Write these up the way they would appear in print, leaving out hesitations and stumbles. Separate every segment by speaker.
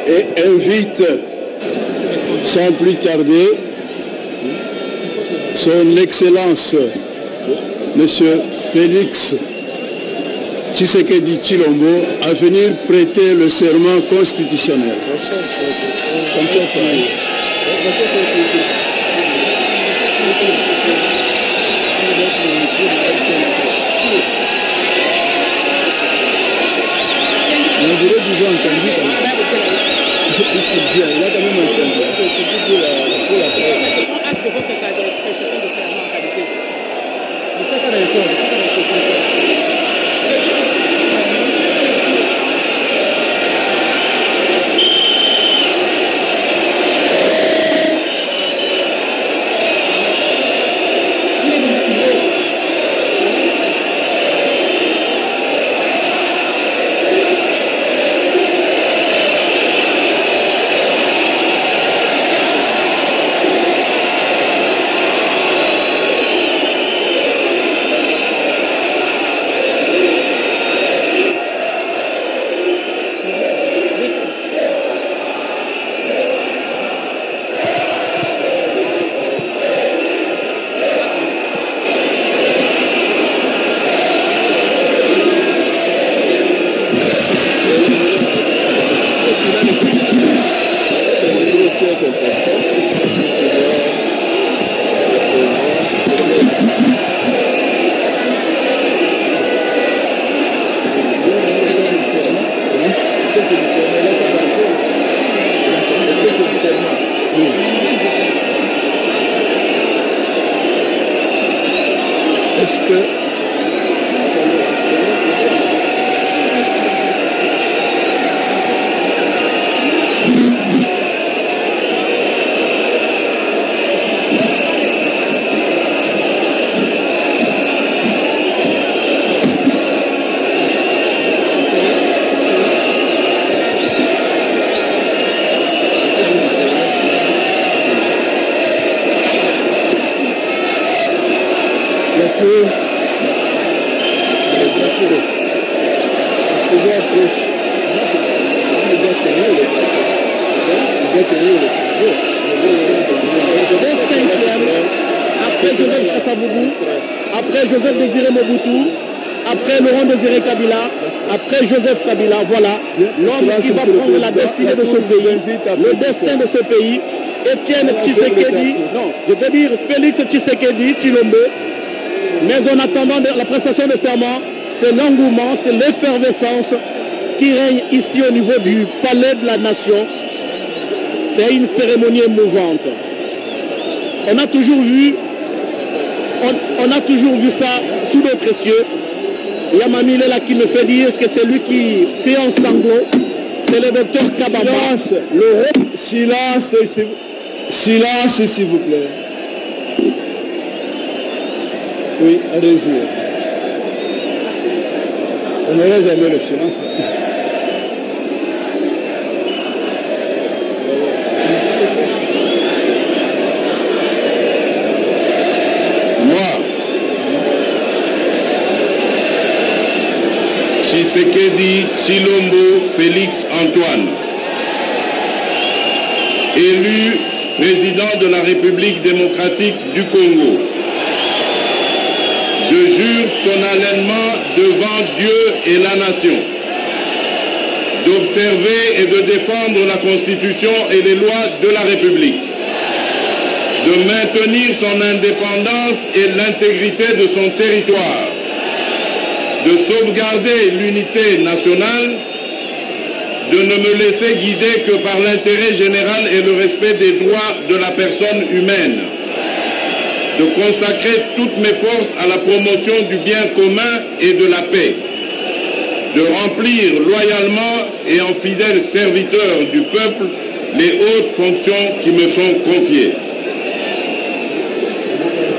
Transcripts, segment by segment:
Speaker 1: et invite sans plus tarder son Excellence Monsieur Félix Tshisekedi Tshilombo à venir prêter le serment constitutionnel. On dirait qu'ils ont entendu. Il a quand même entendu. Pour la presse.
Speaker 2: Acte de votre prestation de serment en qualité. Vous faites un effort.
Speaker 1: Est-ce que...
Speaker 2: Après Joseph Désiré Mobutu, après Laurent Désiré Kabila, après Joseph Kabila, voilà, l'homme qui va prendre la destinée de ce pays, le destin de ce pays, Étienne Tshisekedi, non, je veux dire Félix Tshisekedi Tshilombo. Mais en attendant la prestation de serment, c'est l'engouement, c'est l'effervescence qui règne ici au niveau du palais de la nation. C'est une cérémonie émouvante. On a toujours vu ça sous d'autres cieux. Il y a Mamie là qui me fait dire que c'est lui qui est en sanglots. C'est le docteur Kabamba.
Speaker 1: Silence, s'il vous plaît. Oui, allez-y. On n'aura jamais le silence.
Speaker 3: Tshisekedi Tshilombo Félix Antoine, élu président de la République démocratique du Congo, je jure solennellement devant Dieu et la nation d'observer et de défendre la Constitution et les lois de la République, de maintenir son indépendance et l'intégrité de son territoire, de sauvegarder l'unité nationale, de ne me laisser guider que par l'intérêt général et le respect des droits de la personne humaine, de consacrer toutes mes forces à la promotion du bien commun et de la paix, de remplir loyalement et en fidèle serviteur du peuple les hautes fonctions qui me sont confiées.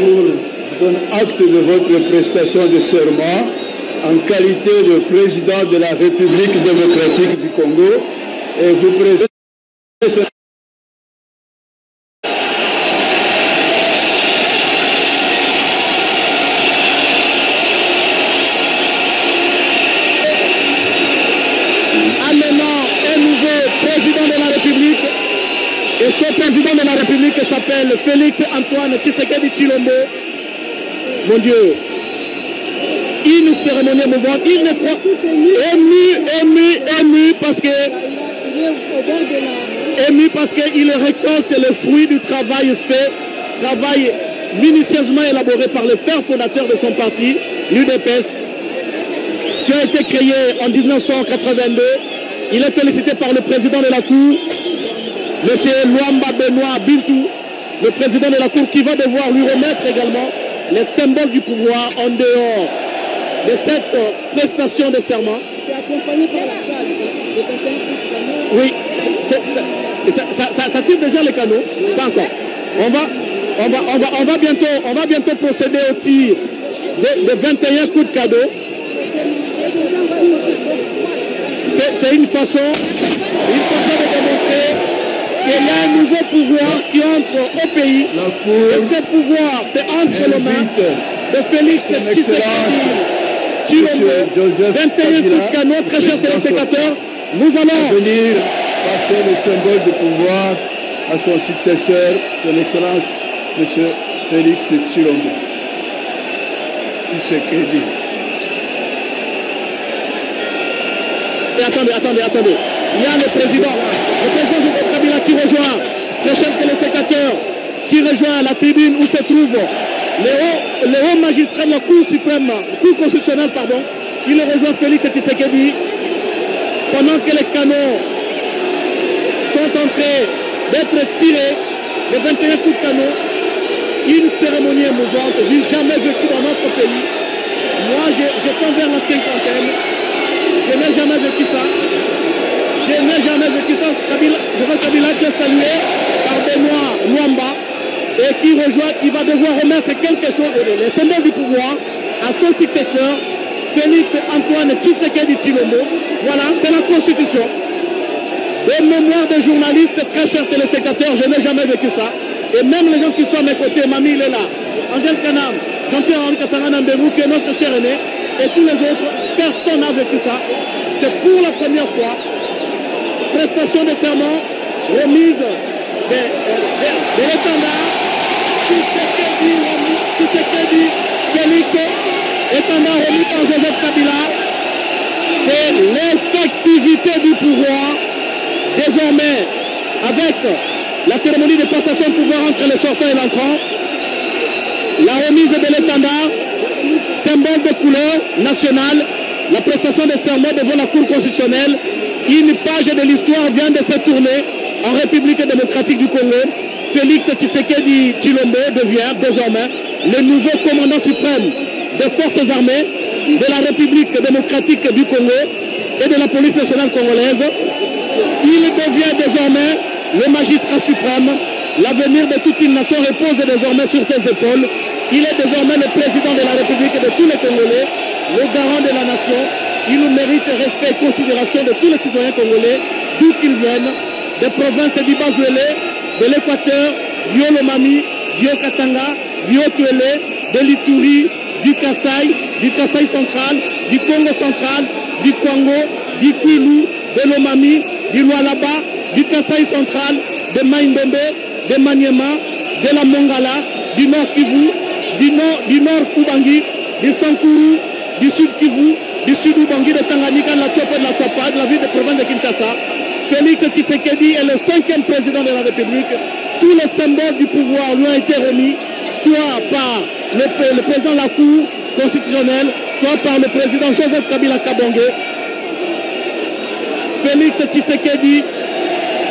Speaker 1: Je donne acte de votre prestation de serment en qualité de président de la République démocratique du Congo et vous présentez
Speaker 2: président de la République. Et ce président de la République s'appelle Félix Antoine Tshisekedi Tshilombo. Mon Dieu, une cérémonie émouvante. Il ne croit ému parce qu'il récolte le fruit du travail fait, travail minutieusement élaboré par le père fondateur de son parti, l'UDPS, qui a été créé en 1982. Il est félicité par le président de la Cour, M. Luamba Benoît Bintou, le président de la Cour, qui va devoir lui remettre également les symboles du pouvoir en dehors de cette prestation de serment.
Speaker 4: C'est accompagné par la salle de 21
Speaker 2: Oui, ça tire déjà les canaux. Pas encore. On va bientôt procéder au tir de 21 coups de cadeau. C'est une façon de démontrer qu'il y a un nouveau pouvoir qui entre au pays. Et ce pouvoir, c'est entre les mains de Félix Tshisekedi Tshilombo. 21 coups de canon, très chers téléspectateurs. Nous allons
Speaker 1: venir passer le symbole de pouvoir à son successeur, son Excellence, M. Félix Tshilombo Tshisekedi.
Speaker 2: Et attendez. Il y a le président Joseph Kabila qui rejoint, très chers téléspectateurs, qui rejoint la tribune où se trouve le haut magistrat de la Cour suprême, Cour constitutionnelle, pardon. Il rejoint Félix Tshisekedi pendant que les canons sont en train d'être tirés, les 21 coups de canon. Une cérémonie émouvante, du jamais vécu dans notre pays. Moi, je tends vers la cinquantaine. Je n'ai jamais vécu ça. Joseph Kabila qui est salué par Benoît Luamba et qui va devoir remettre quelque chose, les symboles du pouvoir, à son successeur, Félix Antoine Tshisekedi Tshilombo. Voilà, c'est la Constitution. De mémoire des journalistes, très chers téléspectateurs, je n'ai jamais vécu ça. Et même les gens qui sont à mes côtés, Mamie, il est là. Angèle Kanam, Jean-Pierre-Henri Kassaranambérou, qui est notre cher aîné, et tous les autres, personne n'a vécu ça. C'est pour la première fois. Prestation de serment, remise de l'étendard, Tshisekedi Félix, étendard remis par Joseph Kabila. C'est l'effectivité du pouvoir. Désormais, avec la cérémonie de passation de pouvoir entre les sortants et l'entrant, la remise de l'étendard, symbole de couleur nationale, la prestation de serment devant la Cour constitutionnelle. Une page de l'histoire vient de se tourner en République démocratique du Congo. Félix Tshisekedi Tshilombo devient désormais le nouveau commandant suprême des forces armées de la République démocratique du Congo et de la police nationale congolaise. Il devient désormais le magistrat suprême. L'avenir de toute une nation repose désormais sur ses épaules. Il est désormais le président de la République de tous les Congolais, le garant de la nation. Il mérite respect et considération de tous les citoyens congolais, d'où qu'ils viennent, des provinces du Bas-Ouélé, de l'Équateur, du Haut-Lomami, du Haut-Katanga, du Haut-Tuélé, de l'Ituri, du Kasaï central, du Congo central, du Kwango, du Kwilu, de l'Omami, du Lualaba, du Kasaï central, de Maïmbembe, de Maniema, de la Mongala, du Nord Kivu, du Nord Kubangi, du Sankuru, du Sud Kivu, du Sud Ubangi, de Tanganyika, de la Tchopo, de la Tchapa, de la ville de province de Kinshasa. Félix Tshisekedi est le 5e président de la République. Tous les symboles du pouvoir lui ont été remis, soit par le président de la Cour constitutionnelle, soit par le président Joseph Kabila Kabonge. Félix Tshisekedi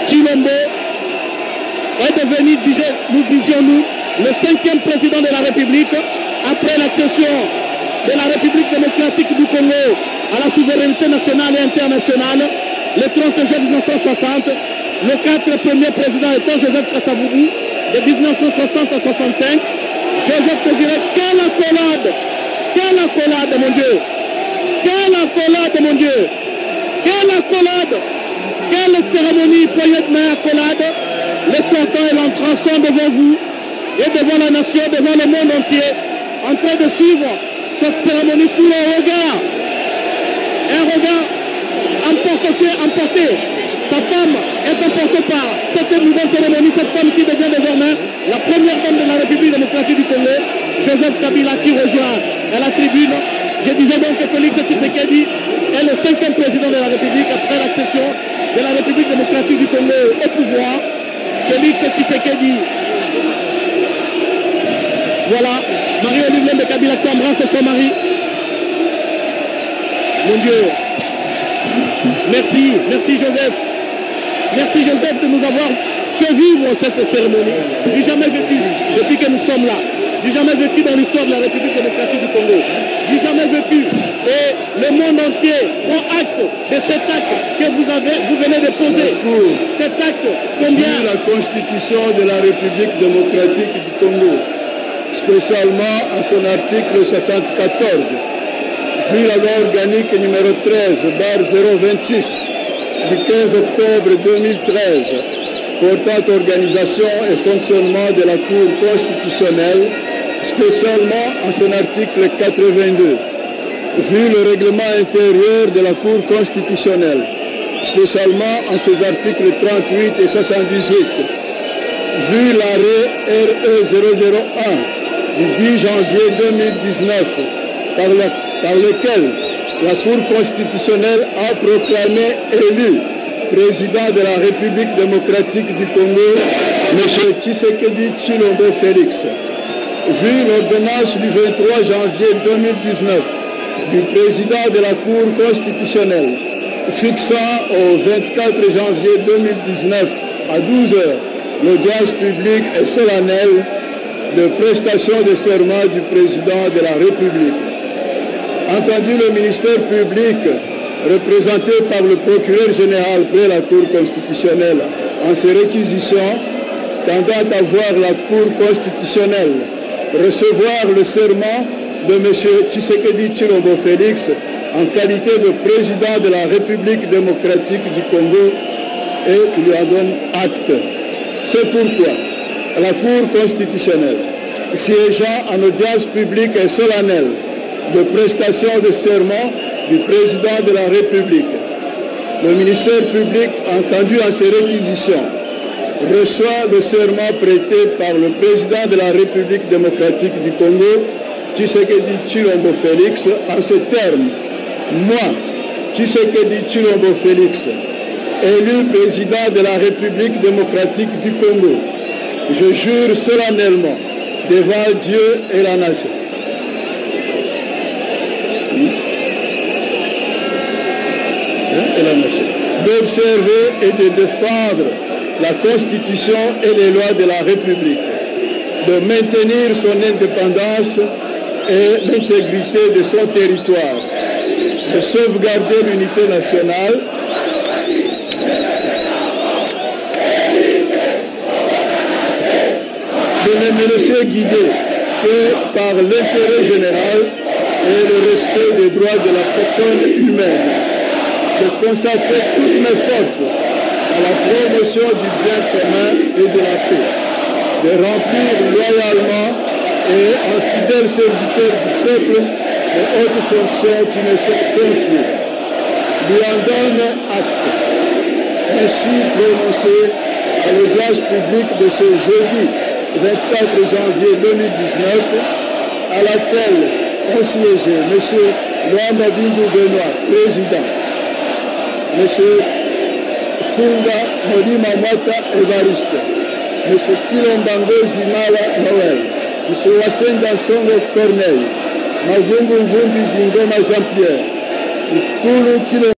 Speaker 2: Tshilombo est devenu, nous disions-nous, le 5e président de la République après l'accession de la République démocratique du Congo à la souveraineté nationale et internationale le 30 juin 1960. Le 4 premier président étant Joseph Kasavubu de 1960 à 65. Joseph Désiré, quelle accolade mon Dieu, quelle cérémonie, poignée de main, accolade. Les sortants et l'entrant sont devant vous et devant la nation, devant le monde entier, en train de suivre cette cérémonie sous un regard emporté. Sa femme est emportée par cette émouvante cérémonie, cette femme qui devient désormais la première dame de la République démocratique du Congo, Joseph Kabila, qui rejoint à la tribune. Je disais donc que Félix Tshisekedi est le 5e président de la République après l'accession de la République démocratique du Congo au pouvoir. Félix Tshisekedi. Voilà, Marie-Olivier de Kabila qui embrasse son mari. Mon Dieu. Merci, merci Joseph. Merci Joseph de nous avoir fait vivre cette cérémonie. Je n'ai jamais vécu depuis que nous sommes là. Je n'ai jamais vécu dans l'histoire de la République démocratique du Congo. Je n'ai jamais vécu. Et le monde entier prend acte de cet acte que vous venez de poser. Cet acte, combien?
Speaker 1: La Constitution de la République démocratique du Congo, spécialement en son article 74, vu la loi organique numéro 13/026 du 15 octobre 2013, portant organisation et fonctionnement de la Cour constitutionnelle, spécialement en son article 82, vu le règlement intérieur de la Cour constitutionnelle, spécialement en ses articles 38 et 78, vu l'arrêt RE 001 du 10 janvier 2019, par lequel la Cour constitutionnelle a proclamé élu président de la République démocratique du Congo, M. Tshisekedi Tshilombo Félix. Vu l'ordonnance du 23 janvier 2019 du président de la Cour constitutionnelle, fixant au 24 janvier 2019 à 12 h l'audience publique et solennelle de prestation de serment du président de la République. Entendu le ministère public représenté par le procureur général près la Cour constitutionnelle en ses réquisitions tendant à voir la Cour constitutionnelle recevoir le serment de M. Tshisekedi Tshilombo Félix en qualité de président de la République démocratique du Congo et lui en donne acte. C'est pourquoi la Cour constitutionnelle, siégeant en audience publique et solennelle de prestation de serment du président de la République, le ministère public, entendu en ses réquisitions, reçoit le serment prêté par le président de la République démocratique du Congo, Tshisekedi Tshilombo Félix, en ces termes. Moi, Tshisekedi Tshilombo Félix, élu président de la République démocratique du Congo, je jure solennellement devant Dieu et la nation d'observer et de défendre la Constitution et les lois de la République, de maintenir son indépendance et l'intégrité de son territoire, de sauvegarder l'unité nationale, de ne me laisser guider que par l'intérêt général et le respect des droits de la personne humaine, de consacrer toutes mes forces à la promotion du bien commun et de la paix, de remplir loyalement et en fidèle serviteur du peuple les hautes fonctions qui me sont confiées. Lui en donne acte, ainsi prononcé à l'audience publique de ce jeudi 24 janvier 2019, à laquelle ont siégé M. Luanda Bindu Benoît, président, M. Funga Modima Mwata Evariste, M. Kilombango Zimala Noël, M. Wasenda Songo Corneille, Mavungu Vumbi Dingoma Jean-Pierre, Kulu Kilombango